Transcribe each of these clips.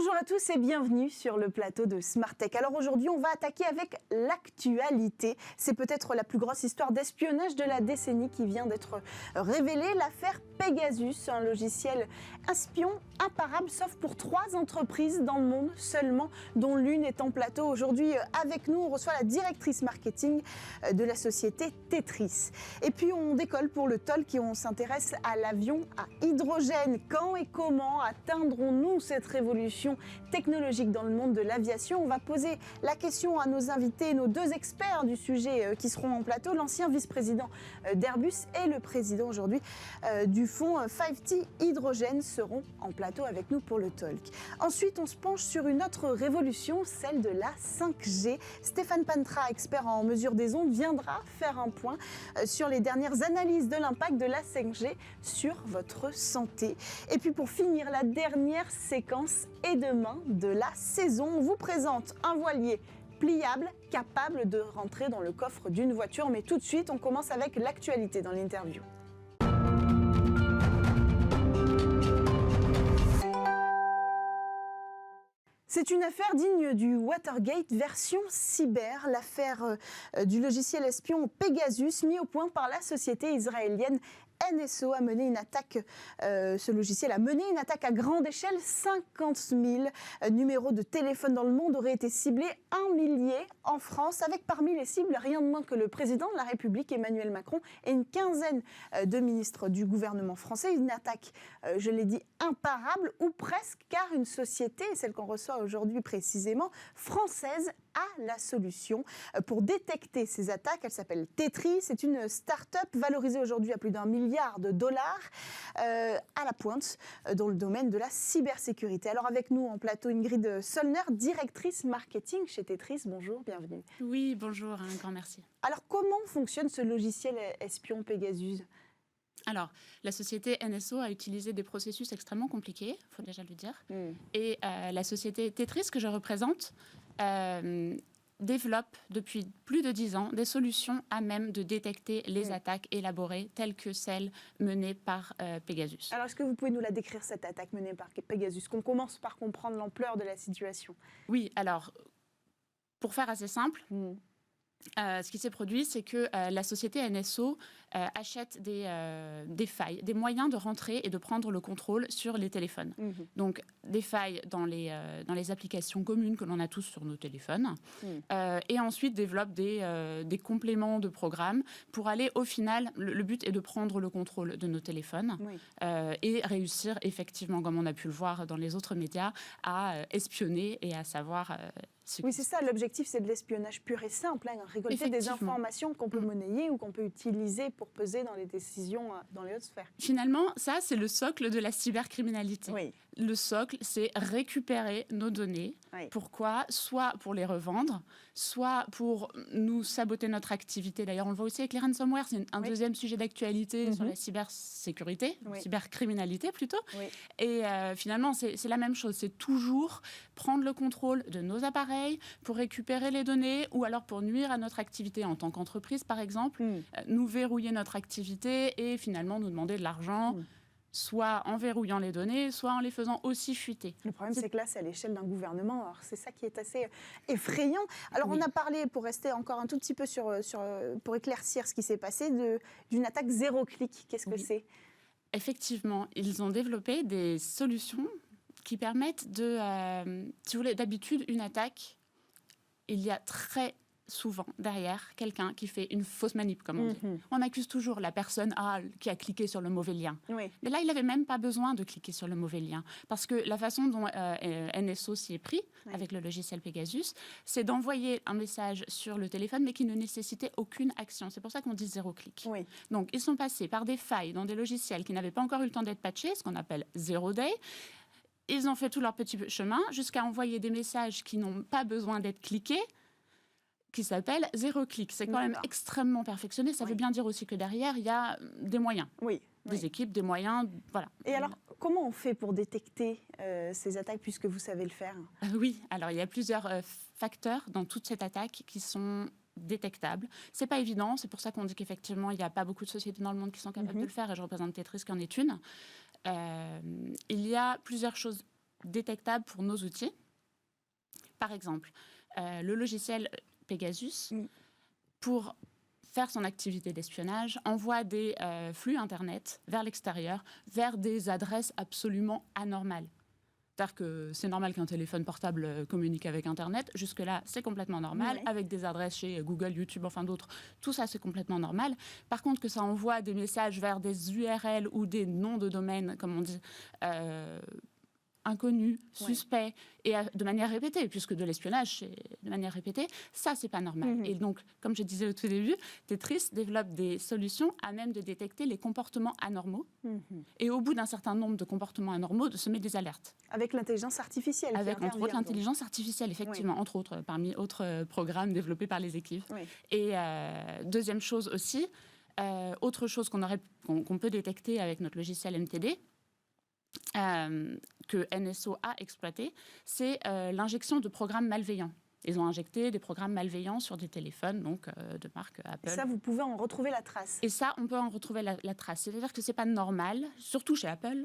Bonjour à tous et bienvenue sur le plateau de Smart Tech. Alors aujourd'hui, on va attaquer avec l'actualité. C'est peut-être la plus grosse histoire d'espionnage de la décennie qui vient d'être révélée, l'affaire Pegasus, un logiciel espion imparable, sauf pour 3 entreprises dans le monde seulement, dont l'une est en plateau. Aujourd'hui, avec nous, on reçoit la directrice marketing de la société Tetris. Et puis, on décolle pour le talk et on s'intéresse à l'avion à hydrogène. Quand et comment atteindrons-nous cette révolution technologique dans le monde de l'aviation? On va poser la question à nos invités, nos 2 experts du sujet qui seront en plateau, l'ancien vice-président d'Airbus et le président aujourd'hui du fonds 5T Hydrogène seront en plateau avec nous pour le talk. Ensuite, on se penche sur une autre révolution, celle de la 5G. Stéphane Pantra, expert en mesure des ondes, viendra faire un point sur les dernières analyses de l'impact de la 5G sur votre santé. Et puis pour finir, la dernière séquence est demain de la saison. On vous présente un voilier pliable, capable de rentrer dans le coffre d'une voiture. Mais tout de suite, on commence avec l'actualité dans l'interview. C'est une affaire digne du Watergate version cyber, l'affaire du logiciel espion Pegasus mis au point par la société israélienne NSO a mené une attaque, ce logiciel a mené une attaque à grande échelle. 50 000 numéros de téléphone dans le monde auraient été ciblés, 1 millier en France, avec parmi les cibles rien de moins que le président de la République Emmanuel Macron et une quinzaine de ministres du gouvernement français. Une attaque, je l'ai dit, imparable ou presque, car une société, celle qu'on reçoit aujourd'hui précisément, française, a la solution pour détecter ces attaques. Elle s'appelle Tetris, c'est une start-up valorisée aujourd'hui à plus d'1 milliard de dollars, à la pointe dans le domaine de la cybersécurité. Alors avec nous en plateau, Ingrid Sollner, directrice marketing chez Tetris. Bonjour, bienvenue. Oui, bonjour, un grand merci. Alors comment fonctionne ce logiciel espion Pegasus ? Alors, la société NSO a utilisé des processus extrêmement compliqués, il faut déjà le dire. Et la société Tetris, que je représente, développe depuis plus de 10 ans des solutions à même de détecter les attaques élaborées telles que celles menées par Pegasus. Alors, est-ce que vous pouvez nous la décrire, cette attaque menée par Pegasus, qu'on commence par comprendre l'ampleur de la situation? Oui, alors, pour faire assez simple... ce qui s'est produit, c'est que la société NSO achète des failles, des moyens de rentrer et de prendre le contrôle sur les téléphones. Donc, des failles dans les applications communes que l'on a tous sur nos téléphones. Et ensuite, développe des compléments de programmes pour aller, au final, le but est de prendre le contrôle de nos téléphones et réussir, effectivement, comme on a pu le voir dans les autres médias, à espionner et à savoir... Oui, c'est ça, l'objectif, c'est de l'espionnage pur et simple, récolter des informations qu'on peut monnayer ou qu'on peut utiliser pour peser dans les décisions dans les hautes sphères. Finalement, ça, c'est le socle de la cybercriminalité. Oui. Le socle, c'est récupérer nos données. Pourquoi ? Soit pour les revendre, soit pour nous saboter notre activité. D'ailleurs, on le voit aussi avec les ransomware, c'est un deuxième sujet d'actualité sur la cybersécurité, cybercriminalité plutôt. Et finalement, c'est la même chose, c'est toujours prendre le contrôle de nos appareils, pour récupérer les données ou alors pour nuire à notre activité en tant qu'entreprise, par exemple, nous verrouiller notre activité et finalement nous demander de l'argent, soit en verrouillant les données, soit en les faisant aussi fuiter. Le problème, c'est que là, c'est à l'échelle d'un gouvernement. Alors, c'est ça qui est assez effrayant. Alors, on a parlé, pour rester encore un tout petit peu pour éclaircir ce qui s'est passé, d'une attaque 0 clic. Qu'est-ce que c'est ? Effectivement, ils ont développé des solutions qui permettent de... si vous voulez, d'habitude, une attaque, il y a très souvent derrière quelqu'un qui fait une fausse manip, comme on dit. On accuse toujours la personne qui a cliqué sur le mauvais lien. Mais là, il n'avait même pas besoin de cliquer sur le mauvais lien. Parce que la façon dont NSO s'y est pris, avec le logiciel Pegasus, c'est d'envoyer un message sur le téléphone, mais qui ne nécessitait aucune action. C'est pour ça qu'on dit 0 clic. Donc, ils sont passés par des failles dans des logiciels qui n'avaient pas encore eu le temps d'être patchés, ce qu'on appelle 0 day. Ils ont fait tout leur petit chemin jusqu'à envoyer des messages qui n'ont pas besoin d'être cliqués, qui s'appellent 0 clic. C'est quand même extrêmement perfectionné. Ça veut bien dire aussi que derrière, il y a des moyens. Des équipes, des moyens, voilà. Et alors, comment on fait pour détecter ces attaques, puisque vous savez le faire ? Oui, alors il y a plusieurs facteurs dans toute cette attaque qui sont détectables. C'est pas évident, c'est pour ça qu'on dit qu'effectivement, il n'y a pas beaucoup de sociétés dans le monde qui sont capables de le faire, et je représente Tetris qui en est une. Il y a plusieurs choses détectables pour nos outils. Par exemple, le logiciel Pegasus, pour faire son activité d'espionnage, envoie des flux Internet vers l'extérieur, vers des adresses absolument anormales. C'est-à-dire que c'est normal qu'un téléphone portable communique avec Internet. Jusque-là, c'est complètement normal. Oui. Avec des adresses chez Google, YouTube, enfin d'autres, tout ça, c'est complètement normal. Par contre, que ça envoie des messages vers des URL ou des noms de domaine, comme on dit, inconnus, suspects, et de manière répétée, puisque de l'espionnage, c'est de manière répétée, ça, c'est pas normal. Et donc, comme je disais au tout début, Tetris développe des solutions à même de détecter les comportements anormaux, et au bout d'un certain nombre de comportements anormaux, de semer des alertes. Avec l'intelligence artificielle. Avec, entre autres, l'intelligence artificielle, effectivement, entre autres, parmi autres programmes développés par les équipes. Et deuxième chose aussi, autre chose qu'on peut détecter avec notre logiciel MTD, que NSO a exploité, c'est l'injection de programmes malveillants. Ils ont injecté des programmes malveillants sur des téléphones donc, de marque Apple. Et ça, vous pouvez en retrouver la trace. Et ça, on peut en retrouver la trace. C'est-à-dire que ce n'est pas normal, surtout chez Apple,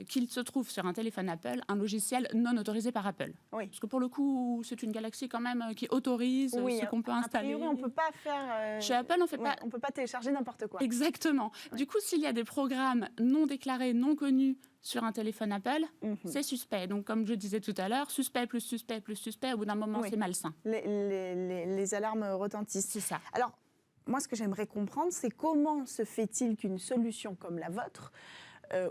qu'il se trouve sur un téléphone Apple un logiciel non autorisé par Apple. Parce que pour le coup, c'est une galaxie quand même qui autorise ce qu'on peut installer. A priori, on ne peut pas faire... Chez Apple, on ne peut pas télécharger n'importe quoi. Exactement. Du coup, s'il y a des programmes non déclarés, non connus, sur un téléphone Apple, c'est suspect. Donc, comme je disais tout à l'heure, suspect plus suspect plus suspect, au bout d'un moment, c'est malsain. Les alarmes retentissent. C'est ça. Alors, moi, ce que j'aimerais comprendre, c'est comment se fait-il qu'une solution comme la vôtre,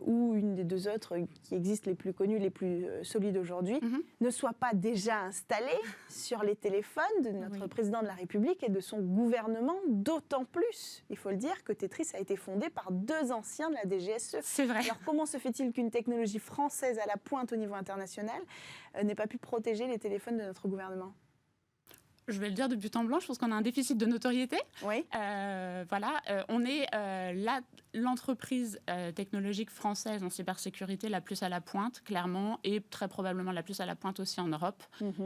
ou une des deux autres qui existent les plus connues, les plus solides aujourd'hui, ne soit pas déjà installée sur les téléphones de notre président de la République et de son gouvernement, d'autant plus, il faut le dire, que Tetris a été fondé par 2 anciens de la DGSE. C'est vrai. Alors comment se fait-il qu'une technologie française à la pointe au niveau international n'ait pas pu protéger les téléphones de notre gouvernement ? Je vais le dire de but en blanc, je pense qu'on a un déficit de notoriété. Oui. On est l'entreprise technologique française en cybersécurité la plus à la pointe, clairement, et très probablement la plus à la pointe aussi en Europe,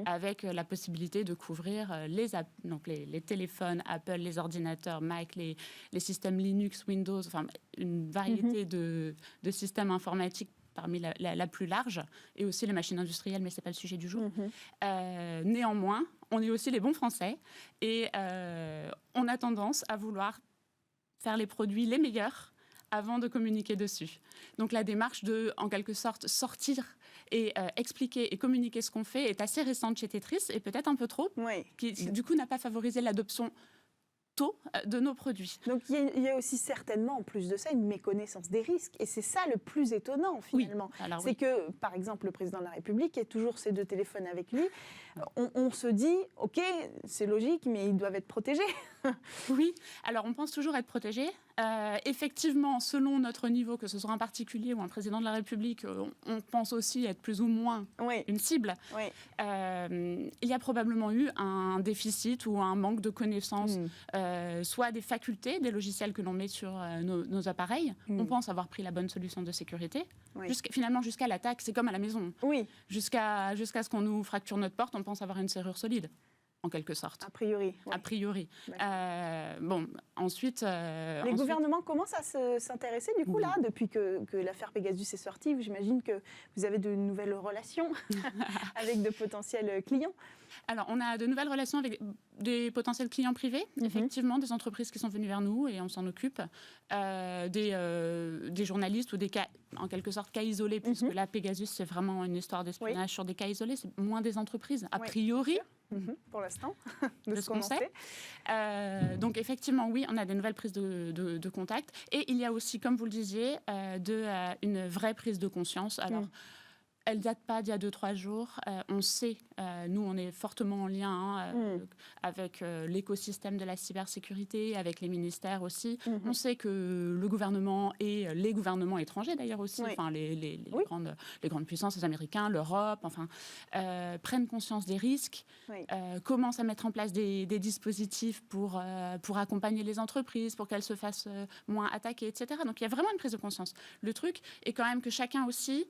avec la possibilité de couvrir les téléphones Apple, les ordinateurs Mac, les systèmes Linux, Windows, enfin une variété de systèmes informatiques parmi la plus large, et aussi les machines industrielles, mais ce n'est pas le sujet du jour. Néanmoins, on est aussi les bons Français, et on a tendance à vouloir faire les produits les meilleurs avant de communiquer dessus. Donc la démarche de, en quelque sorte, sortir et expliquer et communiquer ce qu'on fait est assez récente chez Tetris, et peut-être un peu trop, qui du coup n'a pas favorisé l'adoption de nos produits. Donc il y a aussi certainement, en plus de ça, une méconnaissance des risques. Et c'est ça le plus étonnant, finalement. C'est que, par exemple, le président de la République a toujours ses 2 téléphones avec lui. On se dit, OK, c'est logique, mais ils doivent être protégés. Oui, alors on pense toujours être protégés. Effectivement, selon notre niveau, que ce soit un particulier ou un président de la République, on pense aussi être plus ou moins une cible. Il y a probablement eu un déficit ou un manque de connaissances, soit des facultés, des logiciels que l'on met sur nos appareils. On pense avoir pris la bonne solution de sécurité. Finalement, jusqu'à l'attaque, c'est comme à la maison. Jusqu'à ce qu'on nous fracture notre porte, on pense avoir une serrure solide. En quelque sorte. A priori. A priori. Ensuite... Les gouvernements commencent à s'intéresser, du coup, là, depuis que l'affaire Pegasus est sortie. J'imagine que vous avez de nouvelles relations avec de potentiels clients. Alors, on a de nouvelles relations avec des potentiels clients privés, effectivement, des entreprises qui sont venues vers nous et on s'en occupe, des journalistes ou des cas, en quelque sorte, cas isolés, puisque là, Pegasus, c'est vraiment une histoire d'espionnage sur des cas isolés, c'est moins des entreprises, a priori. Pour l'instant, de ce qu'on sait. Donc effectivement, oui, on a des nouvelles prises de contact. Et il y a aussi, comme vous le disiez, une vraie prise de conscience. Alors, elle ne date pas d'il y a 2-3 jours. On sait, nous, on est fortement en lien avec l'écosystème de la cybersécurité, avec les ministères aussi. On sait que le gouvernement et les gouvernements étrangers, d'ailleurs aussi, enfin, les grandes puissances, les Américains, l'Europe, enfin, prennent conscience des risques, commencent à mettre en place des dispositifs pour accompagner les entreprises, pour qu'elles se fassent moins attaquer, etc. Donc, il y a vraiment une prise de conscience. Le truc est quand même que chacun aussi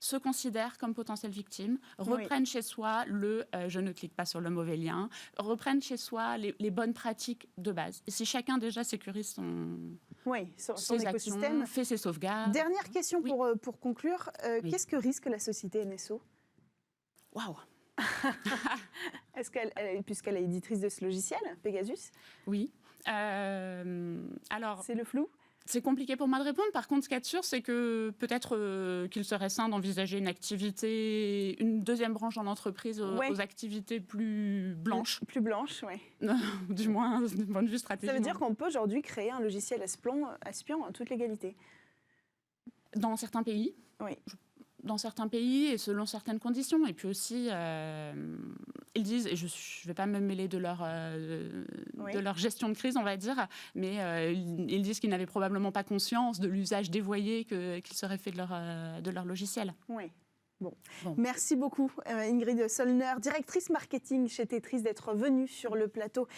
se considèrent comme potentielles victimes, reprennent chez soi je ne clique pas sur le mauvais lien, reprennent chez soi les bonnes pratiques de base. Et si chacun déjà sécurise Oui, son ses écosystème. actions, fait ses sauvegardes. Dernière question Oui. pour conclure. Oui. Qu'est-ce que risque la société NSO? Waouh. Puisqu'elle est éditrice de ce logiciel, Pegasus? Oui. Alors, C'est le flou? c'est compliqué pour moi de répondre. Par contre, ce qu'il y a de sûr, c'est que peut-être qu'il serait sain d'envisager une deuxième branche dans l'entreprise aux activités plus blanches. Plus blanche, oui. Du moins, du point de vue stratégique. Ça veut dire qu'on peut aujourd'hui créer un logiciel espion en toute légalité? Dans certains pays. Oui. Dans certains pays et selon certaines conditions. Et puis aussi, ils disent, et je ne vais pas me mêler de leur gestion de crise, on va dire, mais ils disent qu'ils n'avaient probablement pas conscience de l'usage dévoyé qu'ils seraient fait de leur logiciel. Oui. Bon. Merci beaucoup Ingrid Sollner, directrice marketing chez Tetris, d'être venue sur le plateau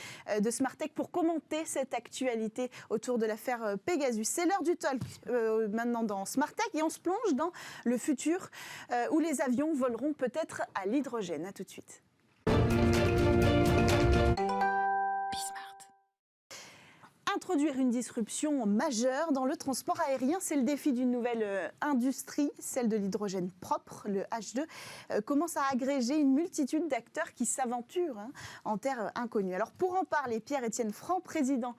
de Smartech pour commenter cette actualité autour de l'affaire Pegasus. C'est l'heure du talk maintenant dans Smartech et on se plonge dans le futur où les avions voleront peut-être à l'hydrogène. À tout de suite. Introduire une disruption majeure dans le transport aérien, c'est le défi d'une nouvelle industrie, celle de l'hydrogène propre, le H2, commence à agréger une multitude d'acteurs qui s'aventurent en terre inconnue. Alors pour en parler, Pierre-Étienne Franc, président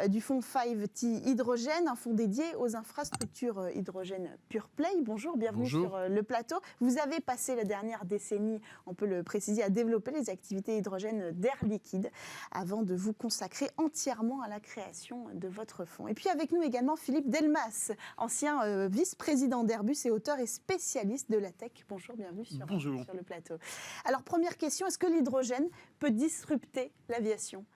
du fonds 5T Hydrogène, un fonds dédié aux infrastructures hydrogène Pure Play. Bonjour, bienvenue sur le plateau. Vous avez passé la dernière décennie, on peut le préciser, à développer les activités hydrogène d'Air Liquide avant de vous consacrer entièrement à la création de votre fonds. Et puis avec nous également Philippe Delmas, ancien vice-président d'Airbus et auteur et spécialiste de la tech. Bonjour, bienvenue sur le plateau. Alors première question, est-ce que l'hydrogène peut disrupter l'aviation?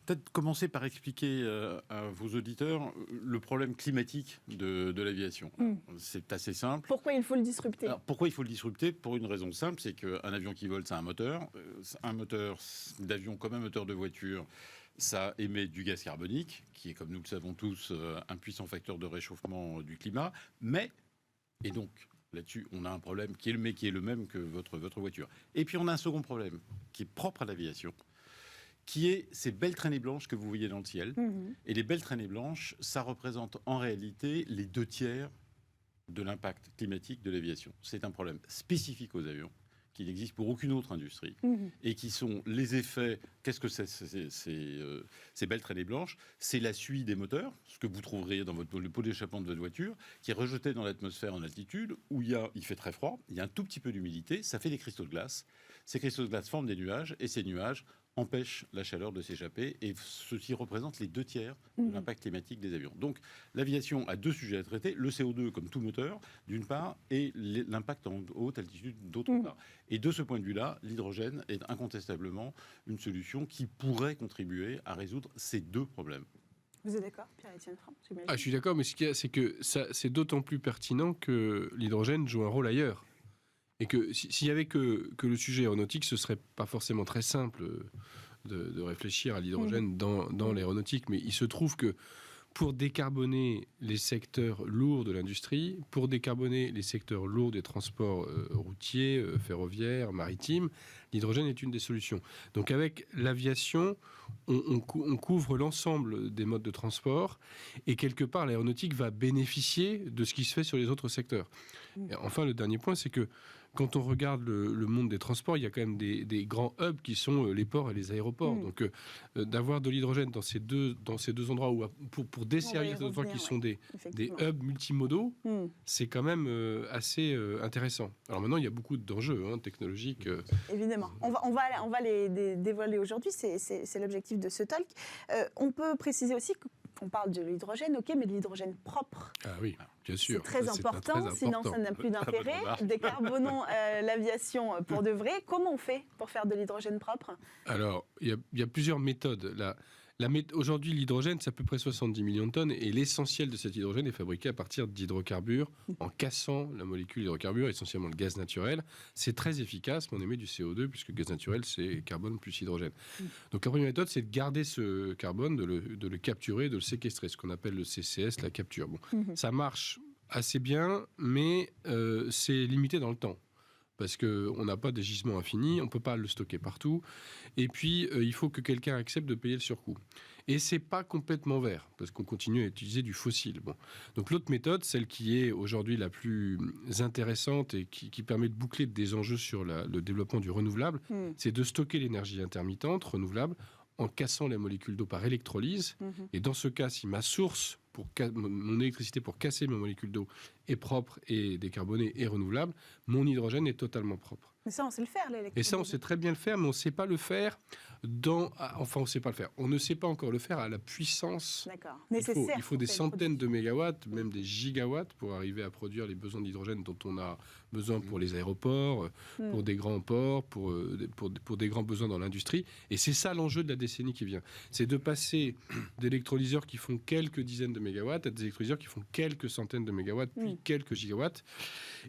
Peut-être commencer par expliquer à vos auditeurs le problème climatique de l'aviation. C'est assez simple. Pourquoi il faut le disrupter? Pourquoi il faut le disrupter? Pour une raison simple, c'est qu'un avion qui vole, c'est un moteur. Un moteur d'avion comme un moteur de voiture, ça émet du gaz carbonique, qui est, comme nous le savons tous, un puissant facteur de réchauffement du climat. Et donc, là-dessus, on a un problème qui est le même que votre voiture. Et puis, on a un second problème qui est propre à l'aviation, qui est ces belles traînées blanches que vous voyez dans le ciel. Et les belles traînées blanches, ça représente en réalité les 2/3 de l'impact climatique de l'aviation. C'est un problème spécifique aux avions, qui n'existe pour aucune autre industrie, et qui sont les effets. Qu'est-ce que c'est ces belles traînées blanches? C'est la suie des moteurs, ce que vous trouverez dans le pot d'échappement de votre voiture, qui est rejeté dans l'atmosphère en altitude, où il fait très froid, il y a un tout petit peu d'humidité, ça fait des cristaux de glace. Ces cristaux de glace forment des nuages, et ces nuages empêche la chaleur de s'échapper, et ceci représente les 2/3 de l'impact climatique des avions. Donc l'aviation a deux sujets à traiter, le CO2 comme tout moteur d'une part, et l'impact en haute altitude d'autre part. Et de ce point de vue-là, l'hydrogène est incontestablement une solution qui pourrait contribuer à résoudre ces deux problèmes. Vous êtes d'accord, Pierre-Étienne Franc? Je suis d'accord, mais ce qu'il y a, c'est que c'est d'autant plus pertinent que l'hydrogène joue un rôle ailleurs. Et que s'il n'y avait que le sujet aéronautique, ce ne serait pas forcément très simple de réfléchir à l'hydrogène dans l'aéronautique. Mais il se trouve que pour décarboner les secteurs lourds de l'industrie, pour décarboner les secteurs lourds des transports routiers, ferroviaires, maritimes, l'hydrogène est une des solutions. Donc avec l'aviation, on couvre l'ensemble des modes de transport, et quelque part l'aéronautique va bénéficier de ce qui se fait sur les autres secteurs. Et enfin, le dernier point, c'est que quand on regarde le monde des transports, il y a quand même des grands hubs qui sont les ports et les aéroports. Donc, d'avoir de l'hydrogène dans ces deux endroits où, pour desservir ces endroits qui sont des hubs multimodaux, c'est quand même assez intéressant. Alors maintenant, il y a beaucoup d'enjeux technologiques. Évidemment. On va les dévoiler aujourd'hui. C'est l'objectif de ce talk. On peut préciser aussi qu'on parle de l'hydrogène, ok, mais de l'hydrogène propre. Ah oui, bien sûr. C'est très important, sinon ça n'a plus d'intérêt. Décarbonons l'aviation pour de vrai. Comment on fait pour faire de l'hydrogène propre? Alors, il y a plusieurs méthodes. Aujourd'hui, l'hydrogène, c'est à peu près 70 millions de tonnes, et l'essentiel de cet hydrogène est fabriqué à partir d'hydrocarbures, en cassant la molécule d'hydrocarbures, essentiellement le gaz naturel. C'est très efficace, mais on émet du CO2, puisque le gaz naturel, c'est carbone plus hydrogène. Donc la première méthode, c'est de garder ce carbone, de le capturer, de le séquestrer, ce qu'on appelle le CCS, la capture. Ça marche assez bien, mais c'est limité dans le temps. parce qu'on n'a pas des gisements infinis, on ne peut pas le stocker partout. Et puis, il faut que quelqu'un accepte de payer le surcoût. Et ce n'est pas complètement vert, parce qu'on continue à utiliser du fossile. Bon. Donc l'autre méthode, celle qui est aujourd'hui la plus intéressante et qui permet de boucler des enjeux sur le développement du renouvelable, c'est de stocker l'énergie intermittente, renouvelable, en cassant les molécules d'eau par électrolyse. Et dans ce cas, si ma source, mon électricité pour casser mes molécules d'eau est propre et décarbonée et renouvelable, mon hydrogène est totalement propre. Mais ça, on sait le faire, l'électrolyse. Et ça, on sait très bien le faire, mais on ne sait pas le faire on sait pas le faire. On ne sait pas encore le faire à la puissance. D'accord. Il faut des centaines de mégawatts, même des gigawatts, pour arriver à produire les besoins d'hydrogène dont on a besoin pour les aéroports, pour des grands ports, pour des grands besoins dans l'industrie. Et c'est ça l'enjeu de la décennie qui vient. C'est de passer d'électrolyseurs qui font quelques dizaines de mégawatts à des électrolyseurs qui font quelques centaines de mégawatts, puis quelques gigawatts,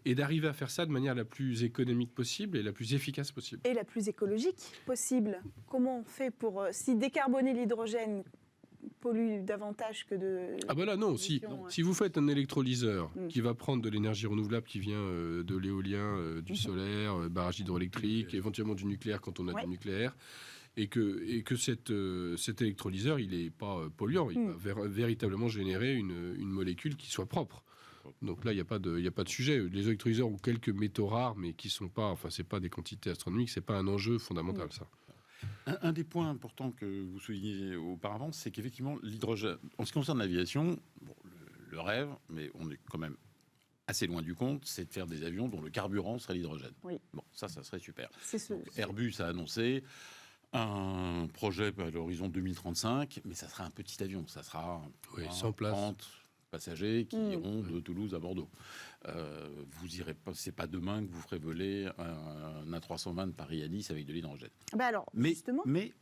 et d'arriver à faire ça de manière la plus économique possible et la plus efficace possible. Et la plus écologique possible. Comment on fait pour, si décarboner l'hydrogène pollue davantage que de... Ah ben là non, si vous faites un électrolyseur qui va prendre de l'énergie renouvelable qui vient de l'éolien, du solaire, barrage hydroélectrique, éventuellement du nucléaire quand on a du nucléaire, et que cet électrolyseur, il n'est pas polluant, il va véritablement générer une molécule qui soit propre. Donc là, il n'y a pas de sujet. Les électrolyseurs ont quelques métaux rares, mais qui sont pas, enfin, c'est pas des quantités astronomiques, c'est pas un enjeu fondamental, ça. Un des points importants que vous soulignez auparavant, c'est qu'effectivement, l'hydrogène, en ce qui concerne l'aviation, bon, le rêve, mais on est quand même assez loin du compte, c'est de faire des avions dont le carburant serait l'hydrogène. Oui. Bon, ça serait super. Donc, Airbus a annoncé un projet à l'horizon 2035, mais ça sera un petit avion, ça sera 100 places. 30 passagers qui iront de Toulouse à Bordeaux. Vous irez pas, c'est pas demain que vous ferez voler un A320 de Paris à Nice avec de l'hydrogène. Alors, justement... Mais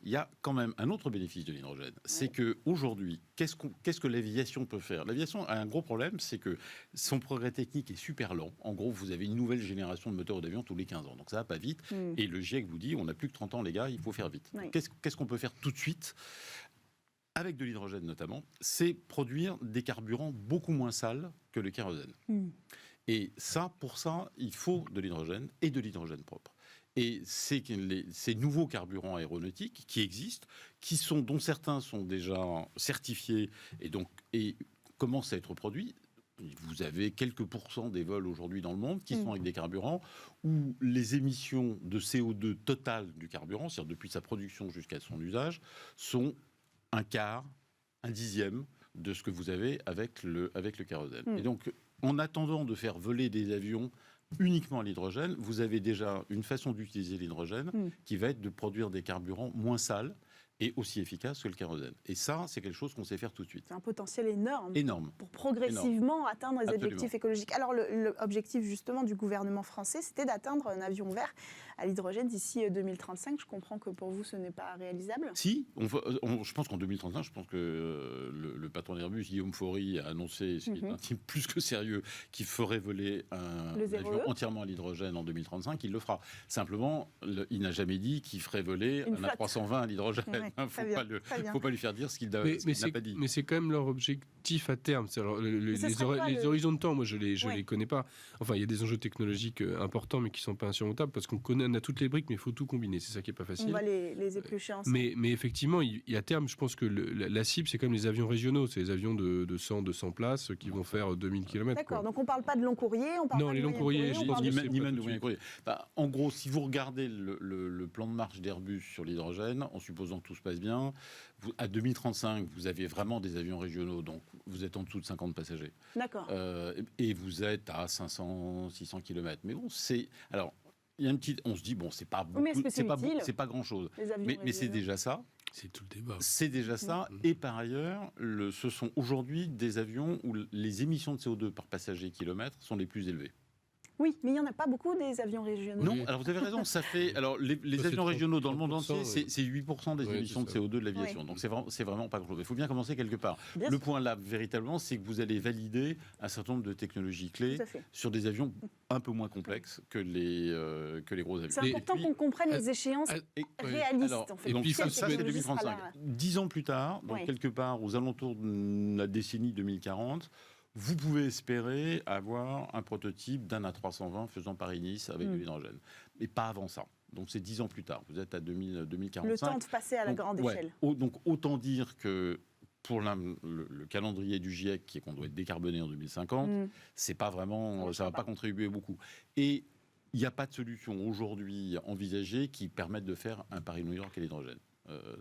il y a quand même un autre bénéfice de l'hydrogène. C'est qu'aujourd'hui, qu'est-ce que l'aviation peut faire ? L'aviation a un gros problème, c'est que son progrès technique est super lent. En gros, vous avez une nouvelle génération de moteurs d'avion tous les 15 ans. Donc ça va pas vite. Et le GIEC vous dit, on n'a plus que 30 ans, les gars, il faut faire vite. Qu'est-ce qu'on peut faire tout de suite ? Avec de l'hydrogène notamment, c'est produire des carburants beaucoup moins sales que le kérosène. Et ça, pour ça, il faut de l'hydrogène et de l'hydrogène propre. Et c'est ces nouveaux carburants aéronautiques qui existent, dont certains sont déjà certifiés et commencent à être produits. Vous avez quelques pourcents des vols aujourd'hui dans le monde qui sont avec des carburants où les émissions de CO2 totales du carburant, c'est-à-dire depuis sa production jusqu'à son usage, sont un quart, un dixième de ce que vous avez avec le kérosène. Et donc, en attendant de faire voler des avions uniquement à l'hydrogène, vous avez déjà une façon d'utiliser l'hydrogène qui va être de produire des carburants moins sales et aussi efficaces que le kérosène. Et ça, c'est quelque chose qu'on sait faire tout de suite. C'est un potentiel énorme. Pour progressivement atteindre les objectifs écologiques. Alors, l'objectif justement du gouvernement français, c'était d'atteindre un avion vert à l'hydrogène d'ici 2035. Je comprends que pour vous, ce n'est pas réalisable. Si, je pense qu'en 2035, je pense que le patron d'Airbus, Guillaume Faury, a annoncé, ce qui est un type plus que sérieux, qu'il ferait voler un avion entièrement à l'hydrogène en 2035. Il le fera. Simplement, il n'a jamais dit qu'il ferait voler un A320 à l'hydrogène. Il ne faut pas lui faire dire ce qu'il n'a pas dit. Mais c'est quand même leur objectif à terme. Alors, les horizons de temps, moi, je les connais pas. Enfin, il y a des enjeux technologiques importants, mais qui ne sont pas insurmontables, parce qu'on a toutes les briques, mais il faut tout combiner. C'est ça qui n'est pas facile. On va les éplucher ensemble. Mais effectivement, il y a terme, je pense que la cible, c'est quand même les avions régionaux. C'est les avions de 100, 200 places qui vont faire 2000 km. D'accord, donc on ne parle pas de long courrier. Non, les longs courriers, je pense ni même de moyen courrier. En gros, si vous regardez le plan de marche d'Airbus sur l'hydrogène, en supposant que tout se passe bien, à 2035, vous avez vraiment des avions régionaux, donc vous êtes en dessous de 50 passagers. D'accord. Et vous êtes à 500, 600 km. Mais bon, alors, il y a on se dit, bon, c'est pas beaucoup, c'est pas grand-chose. Mais c'est déjà ça. C'est tout le débat. C'est déjà ça. Et par ailleurs, ce sont aujourd'hui des avions où les émissions de CO2 par passager kilomètre sont les plus élevées. Oui, mais il n'y en a pas beaucoup des avions régionaux. Non, alors vous avez raison, ça fait... Alors les avions régionaux dans le monde entier, c'est 8% des émissions de CO2 de l'aviation. Donc c'est vraiment pas grand-chose. Il faut bien commencer quelque part. Le point là, véritablement, c'est que vous allez valider un certain nombre de technologies clés sur des avions un peu moins complexes que les gros avions. C'est important qu'on comprenne les échéances réalistes. Alors, en fait. Donc ça, c'est 2035. 10 ans plus tard, donc quelque part aux alentours de la décennie 2040, vous pouvez espérer avoir un prototype d'un A320 faisant Paris-Nice avec de l'hydrogène. Mais pas avant ça. Donc c'est 10 ans plus tard. Vous êtes à 2045. Le temps de passer à la grande échelle. Donc autant dire que pour le calendrier du GIEC, qui est qu'on doit être décarboné en 2050, c'est pas vraiment, ça va pas contribuer beaucoup. Et il n'y a pas de solution aujourd'hui envisagée qui permette de faire un Paris-New York à l'hydrogène.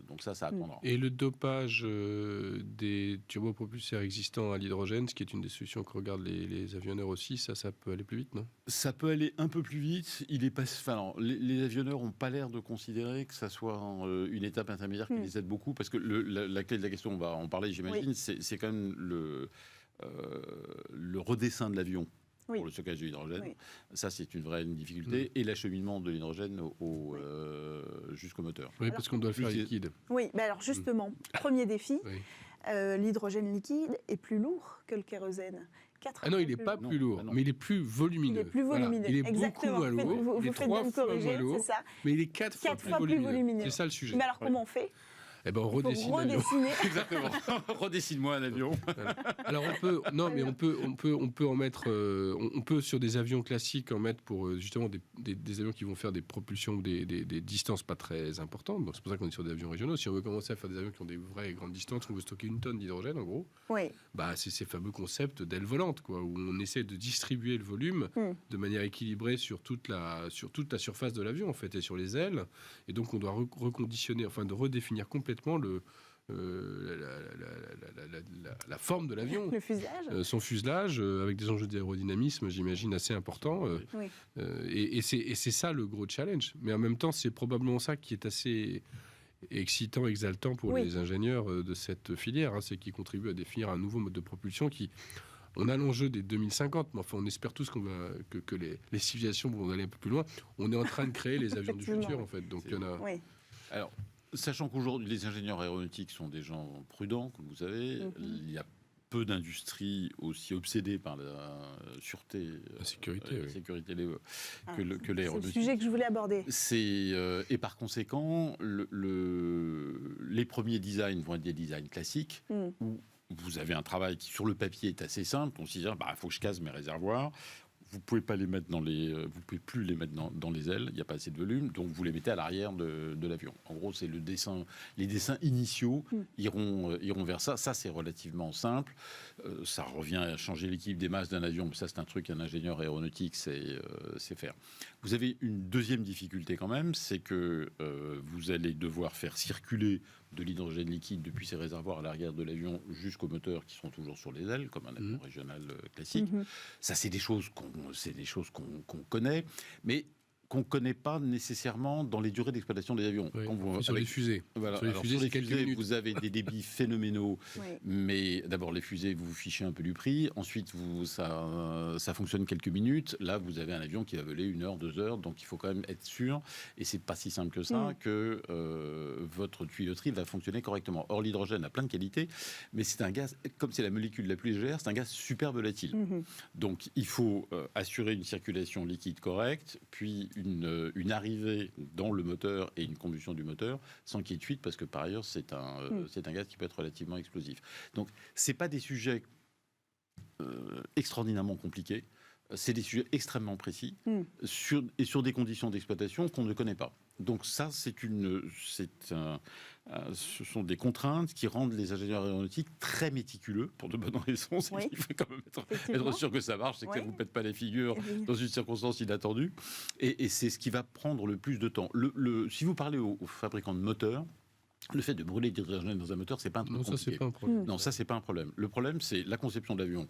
Donc ça attendra. Et le dopage des turbopropulseurs existants à l'hydrogène, ce qui est une des solutions que regardent les avionneurs aussi, ça peut aller plus vite, non ? Ça peut aller un peu plus vite. Les avionneurs n'ont pas l'air de considérer que ça soit une étape intermédiaire qui les aide beaucoup, parce que la clé de la question, on va en parler, j'imagine, c'est quand même le redessin de l'avion. Pour le stockage de l'hydrogène. Ça, c'est une vraie difficulté. Et l'acheminement de l'hydrogène jusqu'au moteur. Oui, parce qu'on doit le faire liquide. Oui, mais alors justement, premier défi, l'hydrogène liquide est plus lourd que le kérosène. Non, il n'est pas plus lourd, mais il est plus volumineux. Il est plus volumineux. Voilà. Il est beaucoup moins lourd. Vous faites bien me corriger, c'est ça. Mais il est 4 fois plus volumineux. C'est ça le sujet. Mais alors, comment on fait ? On redessine l'avion. Exactement. Redessine-moi un avion. Voilà. Alors on peut en mettre, on peut sur des avions classiques en mettre pour justement des avions qui vont faire des propulsions ou des distances pas très importantes. Donc c'est pour ça qu'on est sur des avions régionaux. Si on veut commencer à faire des avions qui ont des vraies grandes distances, on veut stocker 1 tonne d'hydrogène en gros. C'est ces fameux concepts d'aile volante, quoi, où on essaie de distribuer le volume de manière équilibrée sur toute la surface de l'avion en fait et sur les ailes. Et donc on doit reconditionner, enfin de redéfinir complètement la forme de l'avion. Le fuselage. Son fuselage, avec des enjeux d'aérodynamisme, j'imagine, assez importants. Et c'est ça le gros challenge. Mais en même temps, c'est probablement ça qui est assez excitant, exaltant pour les ingénieurs de cette filière. C'est qu'ils contribuent à définir un nouveau mode de propulsion qui... On a l'enjeu des 2050, mais enfin, on espère tous que les civilisations vont aller un peu plus loin. On est en train de créer les avions du futur, en fait. Donc, il y en a... Alors, sachant qu'aujourd'hui, les ingénieurs aéronautiques sont des gens prudents, comme vous savez, il y a peu d'industries aussi obsédées par la sûreté, la sécurité, que l'aéronautique. C'est le sujet que je voulais aborder. Et par conséquent, les premiers designs vont être des designs classiques, où vous avez un travail qui, sur le papier, est assez simple. On se dit, il faut que je case mes réservoirs. Vous pouvez pas les mettre vous pouvez plus les mettre dans les ailes. Il n'y a pas assez de volume, donc vous les mettez à l'arrière de l'avion. En gros, c'est le dessin. Les dessins initiaux iront vers ça. Ça, c'est relativement simple. Ça revient à changer l'équilibre des masses d'un avion. Mais ça, c'est un truc qu'un ingénieur aéronautique sait faire. Vous avez une deuxième difficulté quand même, c'est que vous allez devoir faire circuler de l'hydrogène liquide depuis ces réservoirs à l'arrière de l'avion jusqu'aux moteurs qui sont toujours sur les ailes, comme un avion régional classique. Ça, c'est des choses qu'on connaît, mais qu'on ne connaît pas nécessairement dans les durées d'exploitation des avions. Sur les fusées. Voilà. Sur les fusées, vous avez des débits phénoménaux, mais d'abord, les fusées, vous vous fichez un peu du prix. Ensuite, ça fonctionne quelques minutes. Là, vous avez un avion qui va voler 1 heure, 2 heures, donc il faut quand même être sûr, et c'est pas si simple que ça, que votre tuyauterie va fonctionner correctement. Or, l'hydrogène a plein de qualités, mais c'est un gaz, comme c'est la molécule la plus légère, c'est un gaz super volatile. Donc, il faut assurer une circulation liquide correcte, puis une arrivée dans le moteur et une combustion du moteur sans qu'il y ait de fuite, parce que par ailleurs c'est un gaz qui peut être relativement explosif. Donc c'est pas des sujets extraordinairement compliqués, c'est des sujets extrêmement précis sur des conditions d'exploitation qu'on ne connaît pas. Donc ça, ce sont des contraintes qui rendent les ingénieurs aéronautiques très méticuleux, pour de bonnes raisons. Il faut quand même être sûr que ça marche, c'est que ça ne vous pète pas les figures dans une circonstance inattendue. Et c'est ce qui va prendre le plus de temps. Si vous parlez aux fabricants de moteurs, le fait de brûler de l'hydrogène dans un moteur, c'est pas un truc compliqué. Ça, c'est pas un problème. Non, ça, c'est pas un problème. Le problème, c'est la conception de l'avion.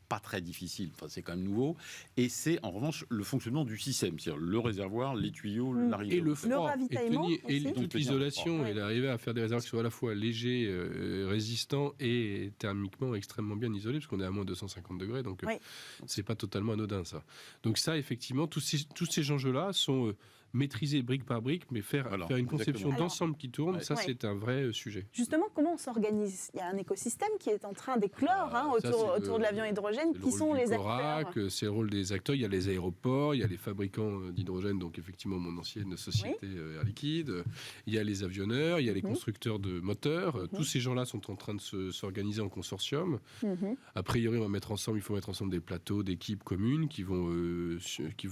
Pas très difficile, enfin, c'est quand même nouveau, et c'est en revanche le fonctionnement du système, c'est-à-dire le réservoir, les tuyaux, l'arrivée. Et le froid, le ravitaillement, et toute l'isolation, et l'arrivée à faire des réservoirs qui soient à la fois légers, résistants et thermiquement extrêmement bien isolés, parce qu'on est à moins de 250 degrés, donc c'est pas totalement anodin ça. Donc ça, effectivement, tous ces enjeux-là sont maîtriser brique par brique, mais faire une conception exactement. d'ensemble qui tourne, Ouais. ça c'est un vrai sujet. Justement, comment on s'organise ? Il y a un écosystème qui est en train d'éclore autour de l'avion hydrogène. Qui sont les acteurs ? C'est le rôle des acteurs. Il y a les aéroports, il y a les fabricants d'hydrogène, donc effectivement mon ancienne société Air Liquide. Il y a les avionneurs, il y a les constructeurs de moteurs. Tous ces gens-là sont en train de s'organiser en consortium. A priori, il faut mettre ensemble des plateaux d'équipes communes qui vont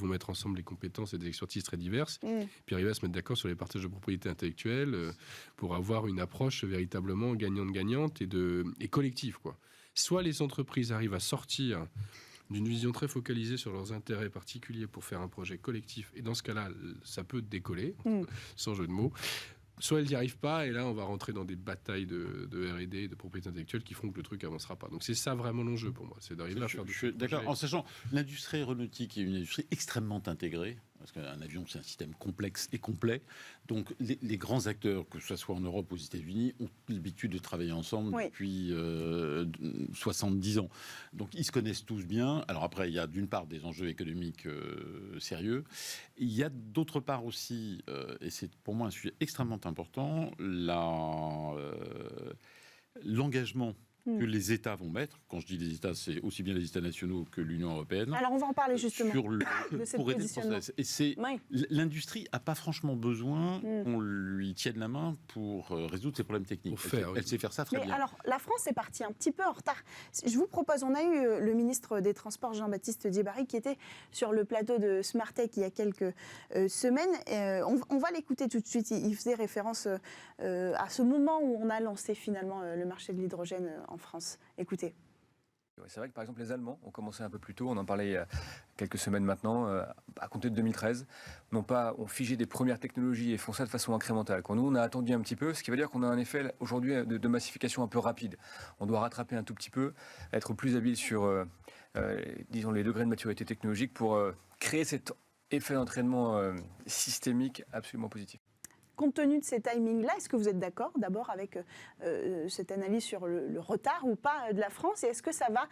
mettre ensemble les compétences et des expertises très diverses, puis arriver à se mettre d'accord sur les partages de propriété intellectuelle pour avoir une approche véritablement gagnante-gagnante et collective, quoi. Soit les entreprises arrivent à sortir d'une vision très focalisée sur leurs intérêts particuliers pour faire un projet collectif, et dans ce cas-là, ça peut décoller, sans jeu de mots. Soit elles n'y arrivent pas, et là, on va rentrer dans des batailles de R&D, de propriété intellectuelle qui feront que le truc avancera pas. Donc c'est ça vraiment l'enjeu pour moi, c'est d'arriver à faire Je suis d'accord, en sachant l'industrie aéronautique est une industrie extrêmement intégrée, parce qu'un avion, c'est un système complexe et complet. Donc les grands acteurs, que ce soit en Europe ou aux États-Unis, ont l'habitude de travailler ensemble depuis 70 ans. Donc ils se connaissent tous bien. Alors après, il y a d'une part des enjeux économiques sérieux. Il y a d'autre part aussi, et c'est pour moi un sujet extrêmement important, l'engagement que les États vont mettre. Quand je dis les États, c'est aussi bien les États nationaux que l'Union européenne. Alors on va en parler justement de cette pour aider le process. Et l'industrie n'a pas franchement besoin qu'on lui tienne la main pour résoudre ses problèmes techniques. Elle sait faire ça très bien. Alors la France est partie un petit peu en retard. Je vous propose, on a eu le ministre des Transports Jean-Baptiste Djebbari qui était sur le plateau de Smartech il y a quelques semaines. On va l'écouter tout de suite. Il faisait référence à ce moment où on a lancé finalement le marché de l'hydrogène en France. Écoutez. C'est vrai que par exemple les Allemands ont commencé un peu plus tôt, on en parlait il y a quelques semaines maintenant, à compter de 2013, ont figé des premières technologies et font ça de façon incrémentale. Quand nous on a attendu un petit peu, ce qui veut dire qu'on a un effet aujourd'hui de massification un peu rapide. On doit rattraper un tout petit peu, être plus habile sur disons les degrés de maturité technologique pour créer cet effet d'entraînement systémique absolument positif. Compte tenu de ces timings-là, est-ce que vous êtes d'accord d'abord avec cette analyse sur le retard ou pas de la France ? Et est-ce que ça va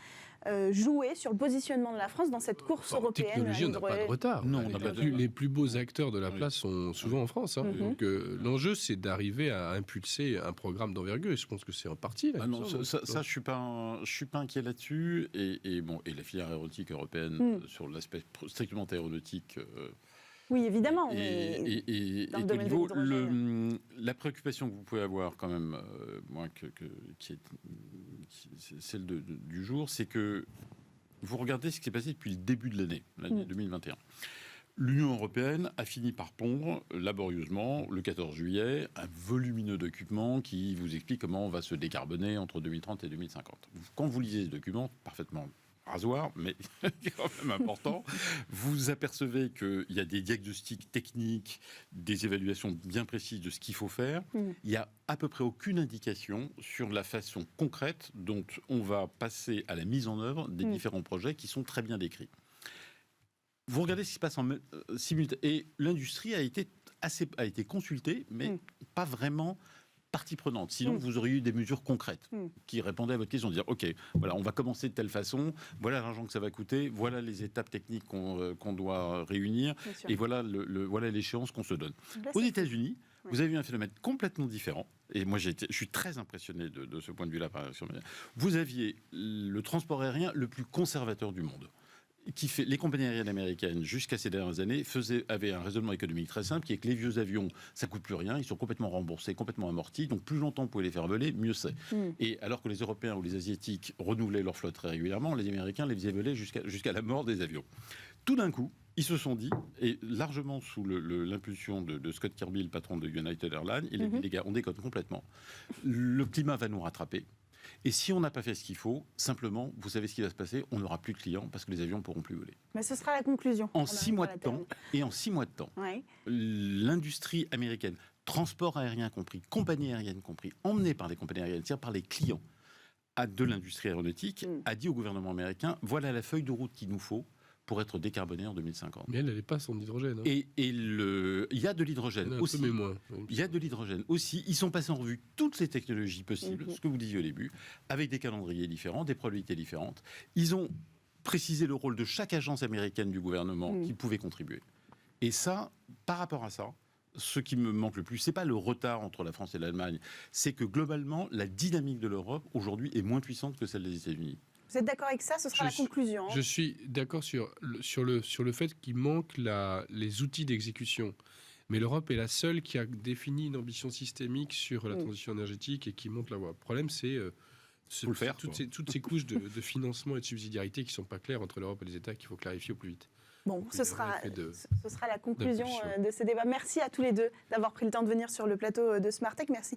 jouer sur le positionnement de la France dans cette course européenne ? Technologie, on n'a pas de retard. Non, on n'a pas de retard. Les plus beaux acteurs de la place sont souvent en France. Donc l'enjeu, c'est d'arriver à impulser un programme d'envergure. Et je pense que c'est reparti. Là, ça, je suis pas inquiet là-dessus. Et la filière aéronautique européenne, sur l'aspect strictement aéronautique... Oui, évidemment. Et dans le domaine de l'hydrogène. La préoccupation que vous pouvez avoir quand même, qui est celle du jour, c'est que vous regardez ce qui s'est passé depuis le début de l'année 2021. L'Union européenne a fini par pondre laborieusement, le 14 juillet, un volumineux document qui vous explique comment on va se décarboner entre 2030 et 2050. Quand vous lisez ce document, parfaitement rasoir, mais quand même important, vous apercevez qu'il y a des diagnostics techniques, des évaluations bien précises de ce qu'il faut faire. Il n'y a à peu près aucune indication sur la façon concrète dont on va passer à la mise en œuvre des différents projets qui sont très bien décrits. Vous regardez ce qui se passe en simultané, et l'industrie a été consultée, mais pas vraiment partie prenante. Sinon, vous auriez eu des mesures concrètes qui répondaient à votre question, dire OK, voilà, on va commencer de telle façon, voilà l'argent que ça va coûter, voilà les étapes techniques qu'on doit réunir, et voilà l'échéance qu'on se donne. Aux États-Unis, vous avez eu un phénomène complètement différent, et moi je suis très impressionné de ce point de vue-là. Vous aviez le transport aérien le plus conservateur du monde. Les compagnies aériennes américaines, jusqu'à ces dernières années, avaient un raisonnement économique très simple, qui est que les vieux avions, ça ne coûte plus rien, ils sont complètement remboursés, complètement amortis, donc plus longtemps vous pouvez les faire voler, mieux c'est. Et alors que les Européens ou les Asiatiques renouvelaient leur flotte très régulièrement, les Américains les faisaient voler jusqu'à la mort des avions. Tout d'un coup, ils se sont dit, et largement sous l'impulsion de Scott Kirby, le patron de United Airlines, il a dit, les gars, on déconne complètement. Le climat va nous rattraper. Et si on n'a pas fait ce qu'il faut, simplement, vous savez ce qui va se passer, on n'aura plus de clients parce que les avions ne pourront plus voler. Mais ce sera la conclusion. En 6 mois de temps, l'industrie américaine, transport aérien compris, compagnie aérienne compris, emmenée par les compagnies aériennes, c'est-à-dire par les clients de l'industrie aéronautique, a dit au gouvernement américain, voilà la feuille de route qu'il nous faut pour être décarboné en 2050. Mais elle n'est pas sans hydrogène. Et il y a de l'hydrogène aussi. Il y a de l'hydrogène aussi. Ils sont passés en revue toutes les technologies possibles, ce que vous disiez au début, avec des calendriers différents, des probabilités différentes. Ils ont précisé le rôle de chaque agence américaine du gouvernement qui pouvait contribuer. Et ça, par rapport à ça, ce qui me manque le plus, c'est pas le retard entre la France et l'Allemagne, c'est que globalement, la dynamique de l'Europe aujourd'hui est moins puissante que celle des États-Unis. Vous êtes d'accord avec ça? Ce sera la conclusion. Je suis d'accord sur le fait qu'il manque les outils d'exécution. Mais l'Europe est la seule qui a défini une ambition systémique sur la transition énergétique et qui montre la voie. Le problème, c'est toutes ces couches de financement et de subsidiarité qui ne sont pas claires entre l'Europe et les États qu'il faut clarifier au plus vite. Bon, ce sera la conclusion de ce débat. Merci à tous les deux d'avoir pris le temps de venir sur le plateau de Smartech. Merci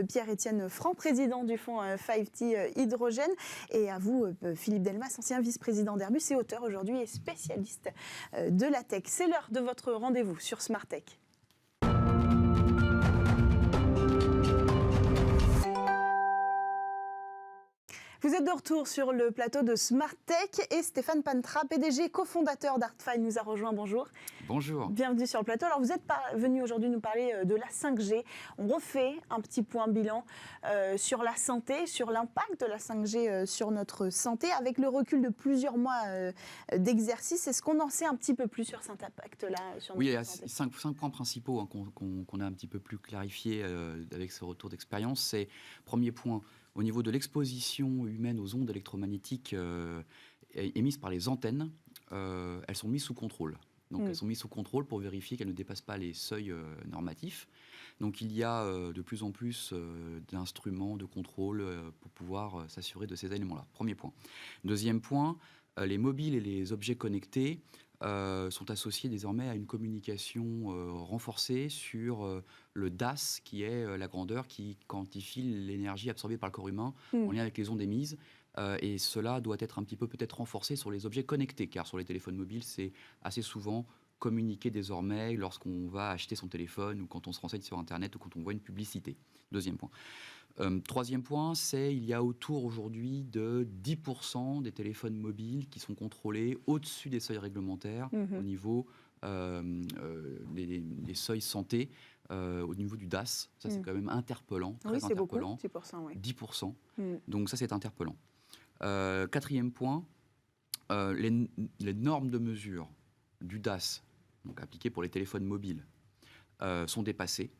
Pierre-Étienne Franc, président du fonds 5T Hydrogène. Et à vous, Philippe Delmas, ancien vice-président d'Airbus et auteur aujourd'hui et spécialiste de la tech. C'est l'heure de votre rendez-vous sur Smartech. Vous êtes de retour sur le plateau de Smartech et Stéphane Pantra, PDG, cofondateur d'Artfy, nous a rejoint. Bonjour. Bonjour. Bienvenue sur le plateau. Alors vous êtes venu aujourd'hui nous parler de la 5G. On refait un petit point bilan sur la santé, sur l'impact de la 5G sur notre santé, avec le recul de plusieurs mois d'exercice. Est-ce qu'on en sait un petit peu plus sur cet impact-là sur notre santé ? Oui, il y a cinq points principaux qu'on a un petit peu plus clarifiés avec ce retour d'expérience. C'est, premier point, au niveau de l'exposition humaine aux ondes électromagnétiques émises par les antennes, elles sont mises sous contrôle. Donc elles sont mises sous contrôle pour vérifier qu'elles ne dépassent pas les seuils normatifs. Donc il y a de plus en plus d'instruments de contrôle pour pouvoir s'assurer de ces éléments-là. Premier point. Deuxième point, les mobiles et les objets connectés sont associés désormais à une communication renforcée sur le DAS, qui est la grandeur qui quantifie l'énergie absorbée par le corps humain en lien avec les ondes émises. Et cela doit être un petit peu peut-être renforcé sur les objets connectés, car sur les téléphones mobiles, c'est assez souvent communiqué désormais lorsqu'on va acheter son téléphone ou quand on se renseigne sur Internet ou quand on voit une publicité. Deuxième point. Troisième point, il y a autour aujourd'hui de 10% des téléphones mobiles qui sont contrôlés au-dessus des seuils réglementaires au niveau des seuils santé, au niveau du DAS. Ça, c'est quand même interpellant, très interpellant. Oui, c'est beaucoup, 10%. Oui. 10%. Donc ça, c'est interpellant. Quatrième point, les normes de mesure du DAS, donc appliquées pour les téléphones mobiles, sont dépassées.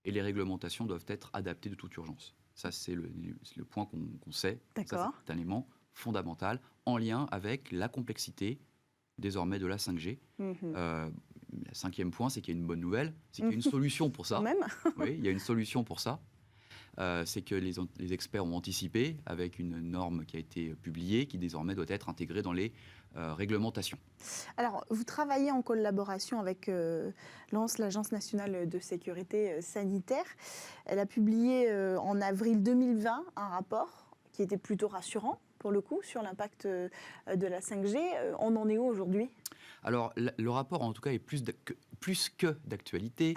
Et les réglementations doivent être adaptées de toute urgence. Ça, c'est le point qu'on sait. D'accord. Ça, c'est un élément fondamental en lien avec la complexité désormais de la 5G. Le cinquième point, c'est qu'il y a une bonne nouvelle, c'est qu'il y a une solution pour ça. Même. Oui, il y a une solution pour ça. C'est que les experts ont anticipé avec une norme qui a été publiée, qui désormais doit être intégrée dans les réglementations. Alors, vous travaillez en collaboration avec l'ANS, l'Agence nationale de sécurité sanitaire. Elle a publié en avril 2020 un rapport qui était plutôt rassurant, pour le coup, sur l'impact de la 5G. On en est où aujourd'hui ? Alors, le rapport, en tout cas, est plus que d'actualité,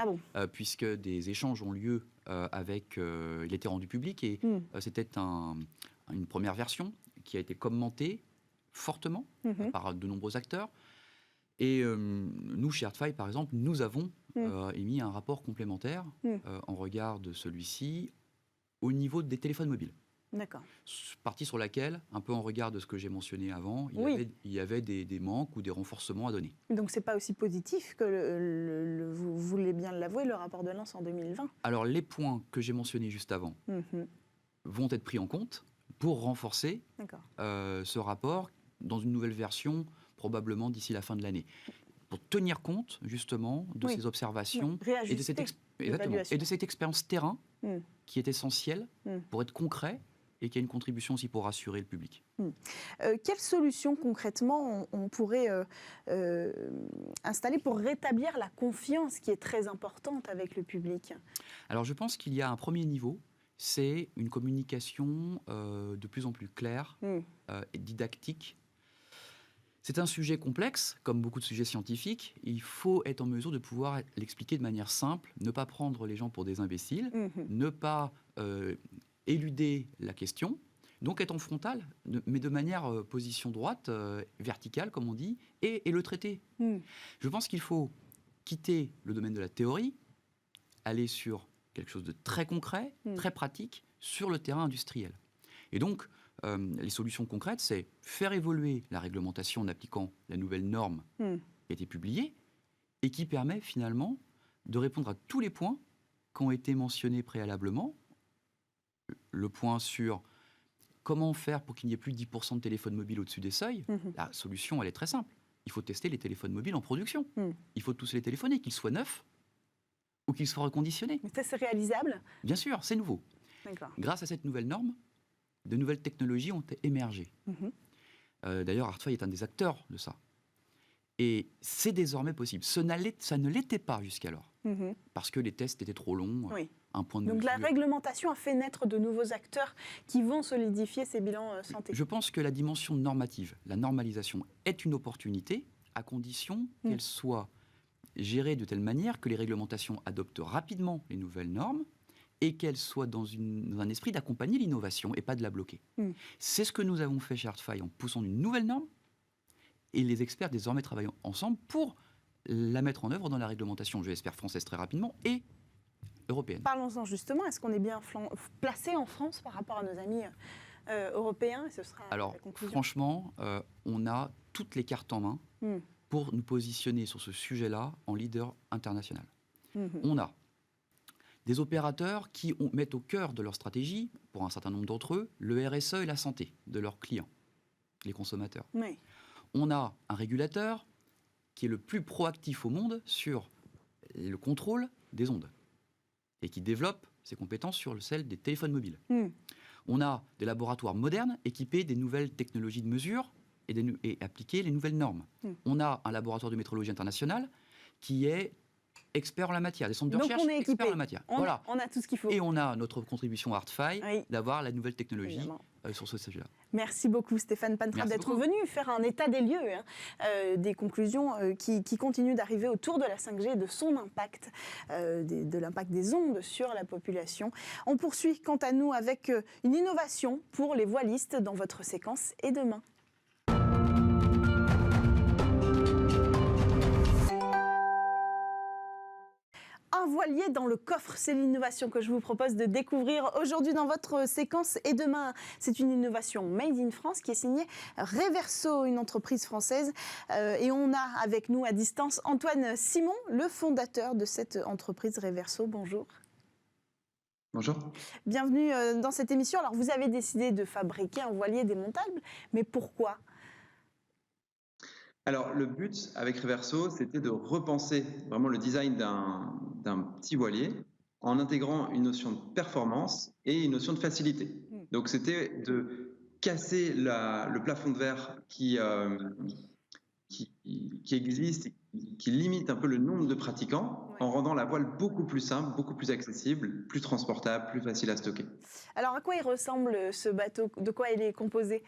puisque des échanges ont lieu avec... il a été rendu public et c'était une première version qui a été commentée fortement par de nombreux acteurs. Et nous, chez Artfy, par exemple, nous avons émis un rapport complémentaire en regard de celui-ci au niveau des téléphones mobiles. D'accord. Partie sur laquelle, un peu en regard de ce que j'ai mentionné avant, il y avait des manques ou des renforcements à donner. Donc ce n'est pas aussi positif que vous voulez bien l'avouer, le rapport de l'ANS en 2020 ? Alors les points que j'ai mentionnés juste avant vont être pris en compte pour renforcer ce rapport dans une nouvelle version, probablement d'ici la fin de l'année. Pour tenir compte justement de ces observations et de cette expérience terrain qui est essentielle pour être concret et qui a une contribution aussi pour rassurer le public. Quelles solutions concrètement on pourrait installer pour rétablir la confiance qui est très importante avec le public ? Alors je pense qu'il y a un premier niveau, c'est une communication de plus en plus claire et didactique. C'est un sujet complexe, comme beaucoup de sujets scientifiques. Il faut être en mesure de pouvoir l'expliquer de manière simple, ne pas prendre les gens pour des imbéciles, ne pas éluder la question, donc être en frontal, mais de manière position droite, verticale, comme on dit, et le traiter. Je pense qu'il faut quitter le domaine de la théorie, aller sur quelque chose de très concret, très pratique, sur le terrain industriel. Et donc, les solutions concrètes, c'est faire évoluer la réglementation en appliquant la nouvelle norme qui a été publiée, et qui permet finalement de répondre à tous les points qui ont été mentionnés préalablement. Le point sur comment faire pour qu'il n'y ait plus de 10% de téléphones mobiles au-dessus des seuils, la solution, elle est très simple. Il faut tester les téléphones mobiles en production. Il faut tous les téléphoner, qu'ils soient neufs ou qu'ils soient reconditionnés. Mais ça, c'est réalisable? Bien sûr, c'est nouveau. D'accord. Grâce à cette nouvelle norme, de nouvelles technologies ont émergé. D'ailleurs, Artfile est un des acteurs de ça. Et c'est désormais possible. Ça ne l'était pas jusqu'alors, parce que les tests étaient trop longs. Oui. Un point de Donc mesure. la réglementation a fait naître de nouveaux acteurs qui vont solidifier ces bilans santé. Je pense que la dimension normative, la normalisation, est une opportunité, à condition qu'elle soit gérée de telle manière que les réglementations adoptent rapidement les nouvelles normes et qu'elles soient dans un esprit d'accompagner l'innovation et pas de la bloquer. C'est ce que nous avons fait chez Artfile en poussant une nouvelle norme, et les experts désormais travaillent ensemble pour la mettre en œuvre dans la réglementation, je l'espère, française très rapidement, et européenne. Parlons-en justement, est-ce qu'on est bien placé en France par rapport à nos amis européens? Et ce sera Alors, la conclusion. franchement, on a toutes les cartes en main pour nous positionner sur ce sujet-là en leader international. On a des opérateurs qui mettent au cœur de leur stratégie, pour un certain nombre d'entre eux, le RSE et la santé de leurs clients, les consommateurs. Oui. On a un régulateur qui est le plus proactif au monde sur le contrôle des ondes et qui développe ses compétences sur celle des téléphones mobiles. On a des laboratoires modernes équipés des nouvelles technologies de mesure et appliquer les nouvelles normes. On a un laboratoire de métrologie internationale qui est expert en la matière, des centres de Donc recherche on est équipé. experts en la matière. On a tout ce qu'il faut. Et on a notre contribution à Artfile d'avoir la nouvelle technologie Évidemment. sur ce sujet-là. Merci beaucoup Stéphane Pantra Merci d'être beaucoup. venu faire un état des lieux, des conclusions qui continuent d'arriver autour de la 5G et de son impact, de l'impact des ondes sur la population. On poursuit quant à nous avec une innovation pour les voilistes dans votre séquence Et demain. Un voilier dans le coffre, c'est l'innovation que je vous propose de découvrir aujourd'hui dans votre séquence Et demain. C'est une innovation made in France qui est signée Reverso, une entreprise française. Et on a avec nous à distance Antoine Simon, le fondateur de cette entreprise Reverso. Bonjour. Bonjour. Bienvenue dans cette émission. Alors vous avez décidé de fabriquer un voilier démontable, mais pourquoi ? Alors, le but avec Reverso, c'était de repenser vraiment le design d'un petit voilier en intégrant une notion de performance et une notion de facilité. Donc, c'était de casser le plafond de verre qui existe et qui limite un peu le nombre de pratiquants en rendant la voile beaucoup plus simple, beaucoup plus accessible, plus transportable, plus facile à stocker. Alors, à quoi il ressemble ce bateau ? De quoi il est composé ?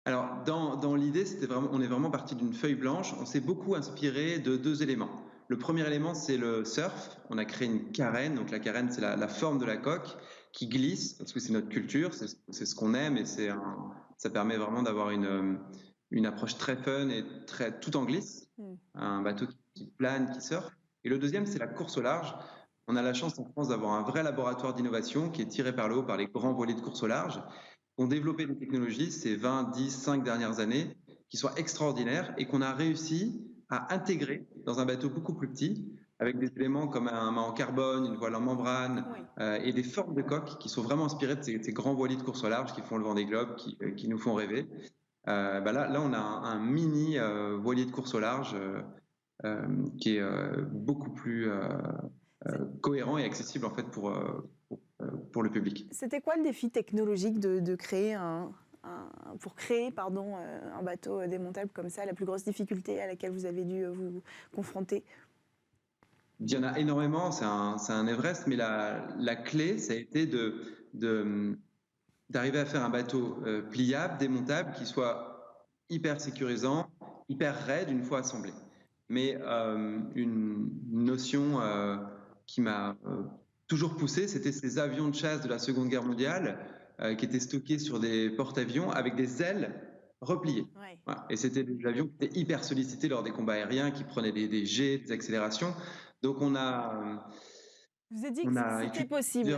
Alors, dans l'idée, on est vraiment parti d'une feuille blanche. On s'est beaucoup inspiré de deux éléments. Le premier élément, c'est le surf. On a créé une carène. Donc, la carène, c'est la forme de la coque qui glisse, parce que c'est notre culture, c'est ce qu'on aime, et ça permet vraiment d'avoir une approche très fun et tout en glisse. Un bateau qui plane, qui surfe. Et le deuxième, c'est la course au large. On a la chance en France d'avoir un vrai laboratoire d'innovation qui est tiré par le haut par les grands voiliers de course au large, ont développé des technologies ces 20, 10, 5 dernières années qui sont extraordinaires et qu'on a réussi à intégrer dans un bateau beaucoup plus petit avec des éléments comme un mât en carbone, une voile en membrane et des formes de coques qui sont vraiment inspirées de ces grands voiliers de course au large qui font le Vendée Globe, qui nous font rêver. Là, on a un mini voilier de course au large qui est beaucoup plus cohérent et accessible en fait pour le public. C'était quoi le défi technologique de créer un bateau démontable comme ça, la plus grosse difficulté à laquelle vous avez dû vous confronter? Il y en a énormément, c'est un Everest, mais la clé, ça a été d'arriver à faire un bateau pliable, démontable, qui soit hyper sécurisant, hyper raide une fois assemblé. Mais une notion qui m'a toujours poussé, c'était ces avions de chasse de la Seconde Guerre mondiale qui étaient stockés sur des porte-avions avec des ailes repliées. Voilà. Et c'était des avions qui étaient hyper sollicités lors des combats aériens, qui prenaient des jets, des accélérations. Donc on a... Vous avez dit que c'était possible.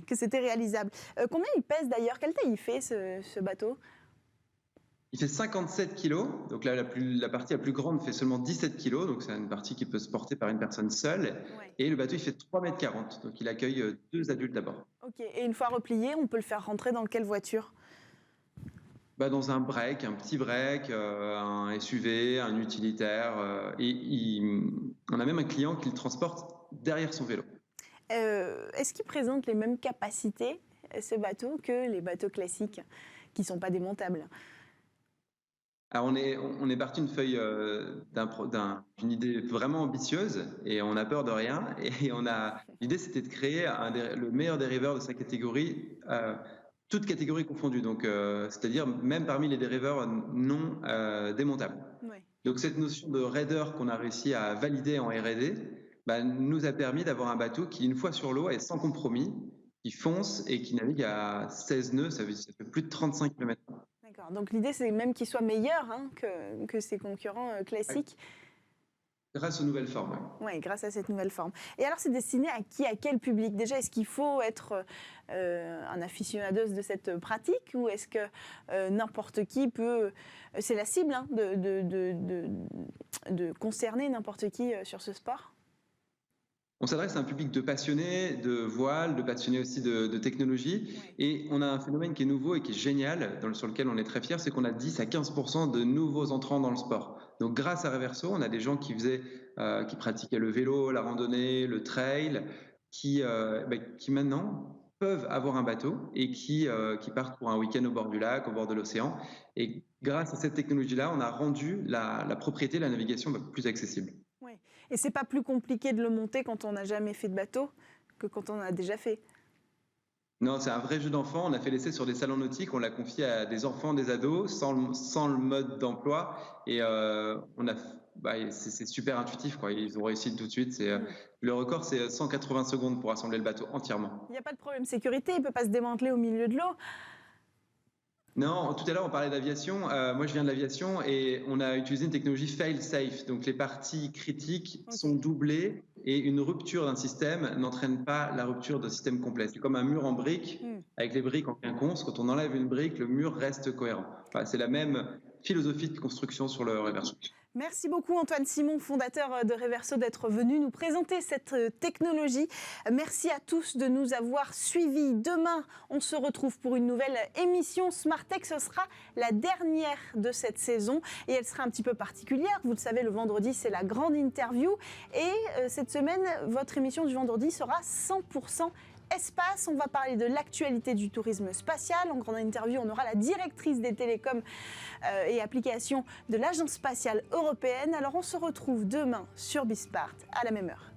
Que c'était réalisable. Combien il pèse d'ailleurs? Quelle taille il fait ce bateau? Il fait 57 kilos, donc là la partie la plus grande fait seulement 17 kilos, donc c'est une partie qui peut se porter par une personne seule. Ouais. Et le bateau il fait 3,40 m, donc il accueille 2 adultes d'abord. Ok, et une fois replié, on peut le faire rentrer dans quelle voiture? Dans un break, un petit break, un SUV, un utilitaire, on a même un client qui le transporte derrière son vélo. Est-ce qu'il présente les mêmes capacités, ce bateau, que les bateaux classiques qui ne sont pas démontables? Alors on est parti d'une feuille d'une idée vraiment ambitieuse et on a peur de rien. Et l'idée c'était de créer le meilleur dériveur de sa catégorie, toutes catégories confondues. Donc c'est-à-dire même parmi les dériveurs non démontables. Ouais. Donc cette notion de raider qu'on a réussi à valider en R&D nous a permis d'avoir un bateau qui, une fois sur l'eau, est sans compromis, qui fonce et qui navigue à 16 nœuds, ça fait plus de 35 km/h. D'accord, donc l'idée c'est même qu'il soit meilleur que ses concurrents classiques. Grâce aux nouvelles formes. Oui, grâce à cette nouvelle forme. Et alors c'est destiné à qui, à quel public? Déjà, est-ce qu'il faut être un aficionados de cette pratique ou est-ce que n'importe qui peut... C'est la cible de concerner n'importe qui sur ce sport? On s'adresse à un public de passionnés de voile, de passionnés aussi de technologie. Ouais. Et on a un phénomène qui est nouveau et qui est génial, sur lequel on est très fiers, c'est qu'on a 10 à 15% de nouveaux entrants dans le sport. Donc grâce à Reverso, on a des gens qui pratiquaient le vélo, la randonnée, le trail, qui maintenant peuvent avoir un bateau et qui partent pour un week-end au bord du lac, au bord de l'océan. Et grâce à cette technologie-là, on a rendu la propriété, la navigation plus accessible. Oui. Et c'est pas plus compliqué de le monter quand on n'a jamais fait de bateau que quand on a déjà fait? Non, c'est un vrai jeu d'enfant. On a fait l'essai sur des salons nautiques. On l'a confié à des enfants, des ados, sans le mode d'emploi. Et c'est super intuitif, quoi. Ils ont réussi tout de suite. Le record, c'est 180 secondes pour assembler le bateau entièrement. Il n'y a pas de problème de sécurité, il ne peut pas se démanteler au milieu de l'eau? Non, tout à l'heure on parlait d'aviation. Moi je viens de l'aviation et on a utilisé une technologie fail-safe. Donc les parties critiques sont doublées et une rupture d'un système n'entraîne pas la rupture d'un système complet. C'est comme un mur en briques, avec les briques en quinconce. Quand on enlève une brique, le mur reste cohérent. Enfin, c'est la même philosophie de construction sur le Reverso. Merci beaucoup Antoine Simon, fondateur de Reverso, d'être venu nous présenter cette technologie. Merci à tous de nous avoir suivis. Demain, on se retrouve pour une nouvelle émission Smart Tech. Ce sera la dernière de cette saison et elle sera un petit peu particulière. Vous le savez, le vendredi, c'est la grande interview. Et cette semaine, votre émission du vendredi sera 100% espace. On va parler de l'actualité du tourisme spatial. En grande interview, on aura la directrice des télécoms et applications de l'Agence spatiale européenne. Alors on se retrouve demain sur Bispart à la même heure.